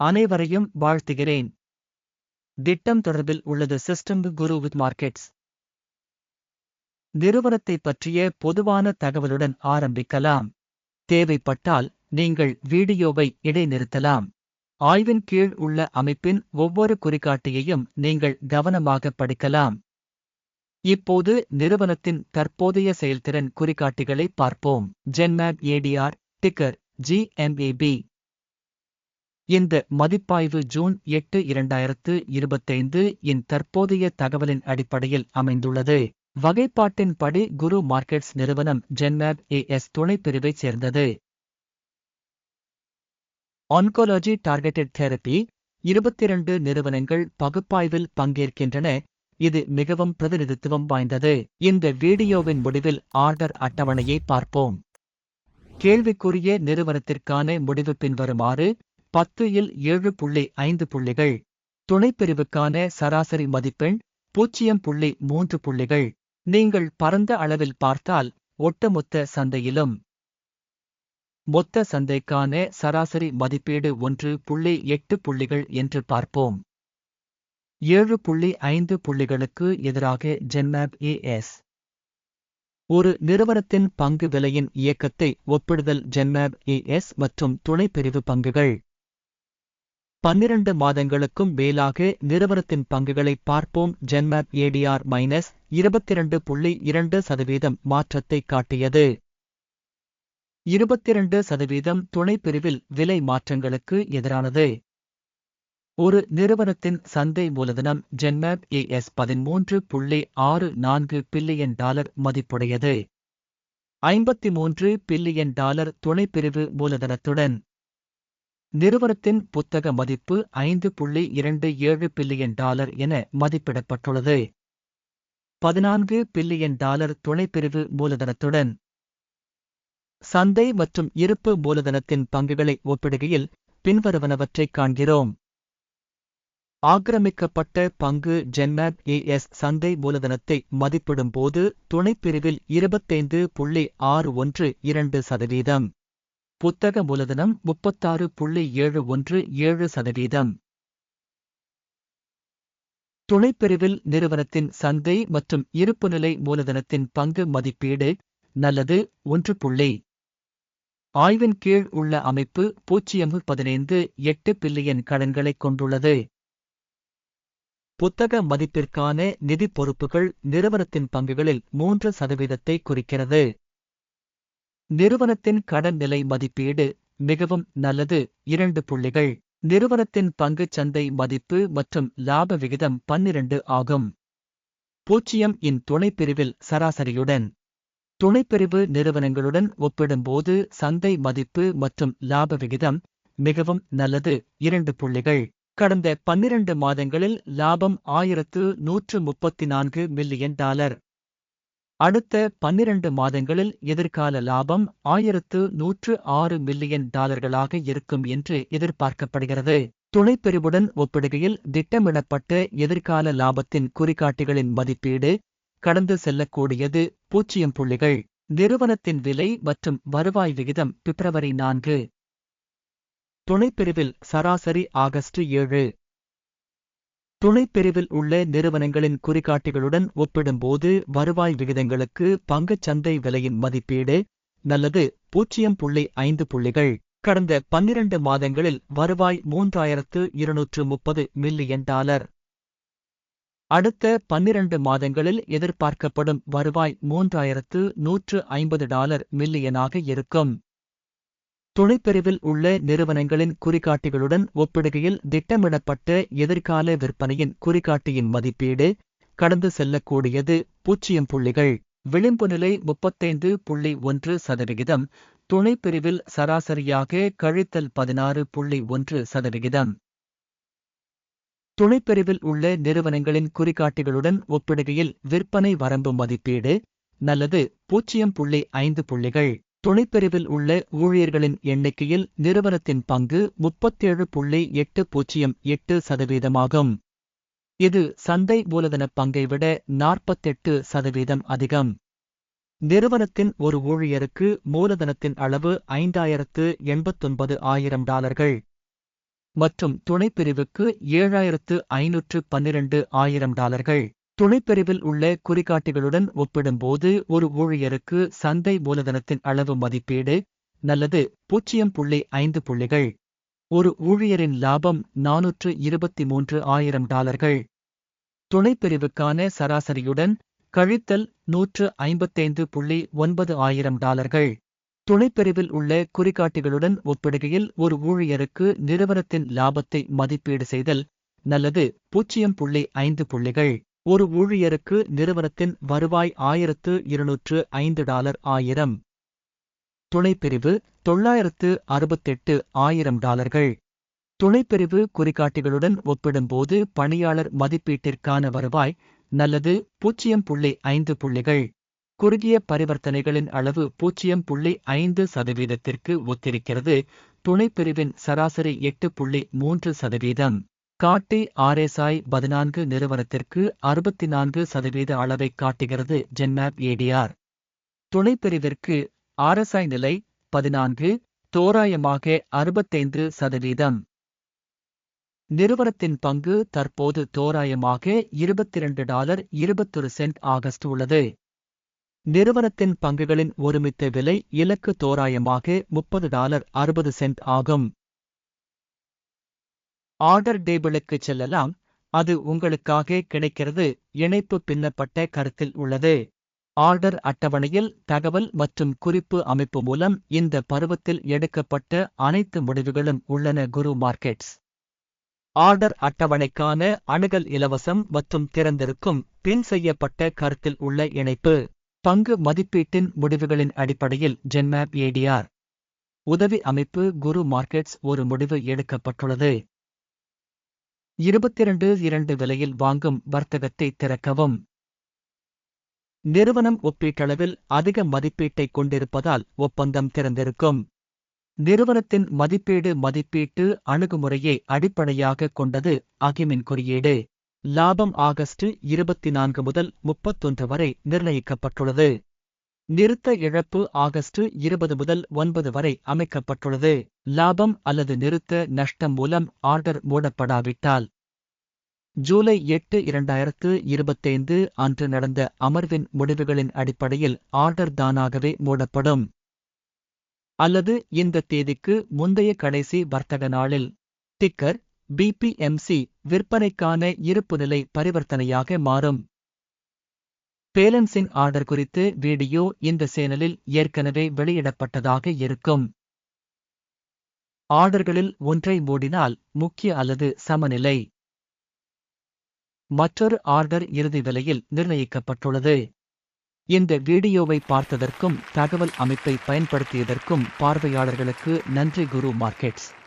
அனைவரையும் வாழ்த்துகிறேன். திட்டம் தொடர்பில் உள்ளது சிஸ்டம் குரு வித் மார்க்கெட்ஸ். நிறுவனத்தை பற்றிய பொதுவான தகவலுடன் ஆரம்பிக்கலாம். தேவைப்பட்டால் நீங்கள் வீடியோவை இடைநிறுத்தலாம். ஆய்வின் கீழ் உள்ள அமைப்பின் ஒவ்வொரு குறிகாட்டியையும் நீங்கள் கவனமாக படிக்கலாம். இப்போது நிறுவனத்தின் தற்போதைய செயல்திறன் குறிகாட்டிகளை பார்ப்போம். ஜென்மேப் ஏடிஆர், டிக்கர் GMAB. இந்த மதிப்பாய்வு ஜூன் 8, 2025 இன் தற்போதைய தகவலின் அடிப்படையில் அமைந்துள்ளது. வகைப்பாட்டின்படி குரு மார்க்கெட்ஸ் நிறுவனம் ஜென்மேப் AS துணைப்பிரிவைச் சேர்ந்தது. ஆன்கோலஜி டார்கெட்டட் தெரபி 22 நிறுவனங்கள் பகுப்பாய்வில் பங்கேற்கின்றன. இது மிகவும் பிரதிநிதித்துவம் வாய்ந்தது. இந்த வீடியோவின் முடிவில் ஆர்டர் அட்டவணையை பார்ப்போம். கேள்விக்குரிய நிறுவனத்திற்கான முடிவு பின்வருமாறு. 10 இல் 7.5 புள்ளிகள். துணைப்பிரிவுக்கான சராசரி மதிப்பெண் 0.3 புள்ளிகள். நீங்கள் பரந்த அளவில் பார்த்தால் ஒட்டுமொத்த சந்தையிலும் மொத்த சந்தைக்கான சராசரி மதிப்பீடு 1.8 புள்ளிகள் என்று பார்ப்போம். 7.5 புள்ளிகளுக்கு எதிராக ஜென்மேப் AS. ஒரு நிறுவனத்தின் பங்கு விலையின் இயக்கத்தை ஒப்பிடுதல் ஜென்மேப் AS மற்றும் துணைப்பிரிவு பங்குகள். 12 மாதங்களுக்கும் மேலாக நிறுவனத்தின் பங்குகளை பார்ப்போம். ஜென்மேப் ADR -22.2% மாற்றத்தை காட்டியது. 22% துணைப்பிரிவில் விலை மாற்றங்களுக்கு எதிரானது. ஒரு நிறுவனத்தின் சந்தை மூலதனம் ஜென்மேப் AS $13.64 பில்லியன் மதிப்புடையது. $53 பில்லியன் துணைப்பிரிவு மூலதனத்துடன். நிறுவனத்தின் புத்தக மதிப்பு $5.27 பில்லியன் என மதிப்பிடப்பட்டுள்ளது. $14 பில்லியன் துணைப்பிரிவு மூலதனத்துடன். சந்தை மற்றும் இருப்பு மூலதனத்தின் பங்குகளை ஒப்பிடுகையில் பின்வருவனவற்றைக் காண்கிறோம். ஆக்கிரமிக்கப்பட்ட பங்கு ஜென்மேப் AS சந்தை மூலதனத்தை மதிப்பிடும்போது துணைப்பிரிவில் 25.612%. புத்தக மூலதனம் 36.717%. துணைப்பிரிவில் நிறுவனத்தின் சந்தை மற்றும் இருப்புநிலை மூலதனத்தின் பங்கு மதிப்பீடு நல்லது 1. ஆய்வின் கீழ் உள்ள அமைப்பு 0.15 பில்லியன் கடன்களைக் கொண்டுள்ளது. புத்தக மதிப்பிற்கான நிதி பொறுப்புகள் நிறுவனத்தின் பங்குகளில் 3% குறிக்கிறது. நிறுவனத்தின் கடன் நிலை மதிப்பீடு மிகவும் நல்லது 2. நிறுவனத்தின் பங்குச் சந்தை மதிப்பு மற்றும் லாப விகிதம் 12 ஆகும். 0 இன் துணைப்பிரிவில் சராசரியுடன். துணைப்பிரிவு நிறுவனங்களுடன் ஒப்பிடும்போது சந்தை மதிப்பு மற்றும் லாப விகிதம் மிகவும் நல்லது 2. கடந்த 12 மாதங்களில் லாபம் $1134 மில்லியன். அடுத்த 12 மாதங்களில் எதிர்கால லாபம் $1106 மில்லியன் இருக்கும் என்று எதிர்பார்க்கப்படுகிறது. துணைப்பிரிவுடன் ஒப்பிடுகையில் திட்டமிடப்பட்ட எதிர்கால லாபத்தின் குறிகாட்டிகளின் மதிப்பீடு கடந்து செல்லக்கூடியது 0. நிறுவனத்தின் விலை மற்றும் வருவாய் விகிதம் பிப்ரவரி 4. துணைப்பிரிவில் சராசரி ஆகஸ்ட் 7. துணைப்பிரிவில் உள்ள நிறுவனங்களின் குறிகாட்டிகளுடன் ஒப்பிடும்போது வருவாய் விகிதங்களுக்கு பங்குச் சந்தை விலையின் மதிப்பீடு நல்லது 0.5 புள்ளிகள். கடந்த 12 மாதங்களில் வருவாய் $3230 மில்லியன். அடுத்த 12 மாதங்களில் எதிர்பார்க்கப்படும் வருவாய் $3150 மில்லியனாக இருக்கும். துணைப்பிரிவில் உள்ள நிறுவனங்களின் குறிகாட்டிகளுடன் ஒப்பிடுகையில் திட்டமிடப்பட்ட எதிர்கால விற்பனையின் குறிகாட்டியின் மதிப்பீடு கடந்து செல்லக்கூடியது 0. விளிம்புநிலை 35.1%. துணைப்பிரிவில் சராசரியாக கழித்தல் 16.1%. துணைப்பிரிவில் உள்ள நிறுவனங்களின் குறிகாட்டிகளுடன் ஒப்பிடுகையில் விற்பனை வரம்பு மதிப்பீடு நல்லது 0.5 புள்ளிகள். துணைப்பிரிவில் உள்ள ஊழியர்களின் எண்ணிக்கையில் நிறுவனத்தின் பங்கு 37.808% இது சந்தை மூலதன பங்கை விட 48% அதிகம். நிறுவனத்தின் ஒரு ஊழியருக்கு மூலதனத்தின் அளவு $589,000. மற்றும் துணைப்பிரிவுக்கு $7,512,000. துணைப்பிரிவில் உள்ள குறிகாட்டிகளுடன் ஒப்பிடும்போது ஒரு ஊழியருக்கு சந்தை மூலதனத்தின் அளவு மதிப்பீடு நல்லது 0.5 புள்ளிகள். ஒரு ஊழியரின் லாபம் $423,000. துணைப்பிரிவுக்கான சராசரியுடன் கழித்தல் $155,900. துணைப்பிரிவில் உள்ள குறிகாட்டிகளுடன் ஒப்பிடுகையில் ஒரு ஊழியருக்கு நிறுவனத்தின் லாபத்தை மதிப்பீடு செய்தல் நல்லது 0.5 புள்ளிகள். ஒரு ஊழியருக்கு நிறுவனத்தின் வருவாய் $1,205 ஆயிரம். துணைப்பிரிவு $968,000. துணைப்பிரிவு குறிகாட்டிகளுடன் ஒப்பிடும்போது பணியாளர் மதிப்பீட்டிற்கான வருவாய் நல்லது 0.5 புள்ளிகள். குறுகிய பரிவர்த்தனைகளின் அளவு 0.5%க்கு ஒத்திருக்கிறது. துணைப்பிரிவின் சராசரி 8.3%. காட்டி RSI 14 நிறுவனத்திற்கு 64% அளவைக் காட்டுகிறது. ஜென்மேப் ADR. துணைப்பிரிவிற்கு RSI நிலை 14, தோராயமாக 65%. நிறுவனத்தின் பங்கு தற்போது தோராயமாக $22.21 ஆகஸ்ட் உள்ளது. நிறுவனத்தின் பங்குகளின் ஒருமித்த விலை இலக்கு தோராயமாக $30.60 ஆகும். ஆர்டர் டேபிளுக்கு செல்லலாம், அது உங்களுக்காக கிடைக்கிறது. இணைப்பு பின்னப்பட்ட கருத்தில் உள்ளது. ஆர்டர் அட்டவணையில் தகவல் மற்றும் குறிப்பு அமைப்பு மூலம் இந்த பருவத்தில் எடுக்கப்பட்ட அனைத்து முடிவுகளும் உள்ளன. குரு மார்க்கெட்ஸ் ஆர்டர் அட்டவணைக்கான அணுகல் இலவசம் மற்றும் திறந்திருக்கும். பின் செய்யப்பட்ட கருத்தில் உள்ள இணைப்பு. பங்கு மதிப்பீட்டின் முடிவுகளின் அடிப்படையில் ஜென்மேப் ADR. உதவி அமைப்பு. குரு மார்க்கெட்ஸ் ஒரு முடிவு எடுக்கப்பட்டுள்ளது. 22.2 விலையில் வாங்கும் வர்த்தகத்தை திறக்கவும். நிறுவனம் ஒப்பீட்டளவில் அதிக மதிப்பீட்டை கொண்டிருப்பதால் ஒப்பந்தம் திறந்திருக்கும். நிறுவனத்தின் மதிப்பீட்டு அணுகுமுறையை அடிப்படையாக கொண்டது அகிமின் குறியீடு. லாபம் ஆகஸ்ட் 24 முதல் 31 வரை நிர்ணயிக்கப்பட்டுள்ளது. நிறுத்த இழப்பு ஆகஸ்ட் 20 முதல் 9 வரை அமைக்கப்பட்டுள்ளது. லாபம் அல்லது நிறுத்த நஷ்டம் மூலம் ஆர்டர் மூடப்படாவிட்டால். ஜூலை 8, 2025 அன்று நடந்த அமர்வின் முடிவுகளின் அடிப்படையில் ஆர்டர் தானாகவே மூடப்படும். அல்லது இந்த தேதிக்கு முந்தைய கடைசி வர்த்தக நாளில். டிக்கர் BPMC விற்பனைக்கான இருப்புநிலை பரிவர்த்தனையாக மாறும். பேலன்சிங் ஆர்டர் குறித்து வீடியோ இந்த சேனலில் ஏற்கனவே வெளியிடப்பட்டதாக இருக்கும். ஆர்டர்களில் ஒன்றை மூடினால் முக்கிய அல்லது சமநிலை. மற்றொரு ஆர்டர் இறுதி விலையில் நிர்ணயிக்கப்பட்டுள்ளது. இந்த வீடியோவை பார்த்ததற்கும் தகவல் அமைப்பை பயன்படுத்தியதற்கும் பார்வையாளர்களுக்கு நன்றி. குரு மார்க்கெட்ஸ்